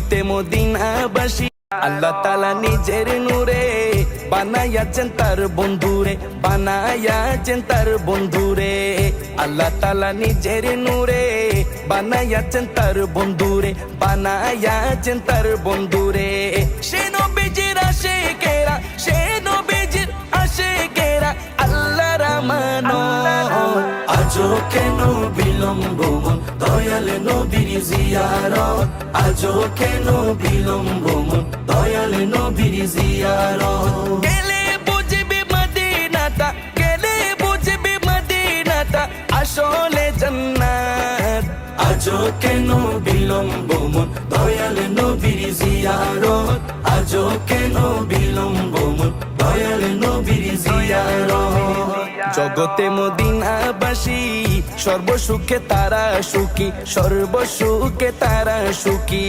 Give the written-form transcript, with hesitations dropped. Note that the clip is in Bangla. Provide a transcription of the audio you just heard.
তে মদিনাবাসী আল্লাহ তাআলা নিজের নূরে বানায়াছেন তার বন্ধুরে, বানায়াছেন তার বন্ধুরে। আল্লাহ তাআলা নিজের নূরে বানায়াছেন তার বন্ধুরে, বানায়াছেন তার বন্ধুরে। সে নবীজির আশিকেরা, সে নবীজির আশিকেরা আল্লাহর আমানত। আজও কেন বিলম্ব মন দয়াল নবীর জিয়ারত, আজও কেন বিলম্ব মন দয়াল নবীর জিয়ারত। গেলে বুঝবি মদিনাটা, গেলে বুঝবি মদিনাটা আসলে জান্নাত। আজও কেন বিলম্ব মন দয়াল নবীর জিয়ারত, আজও কেন বিলম্ব মন দয়াল নবীর জিয়ারত। জগতে মদিনাবাসী সর্বসুখে তারা সুখী, সর্বসুখে তারা সুখী।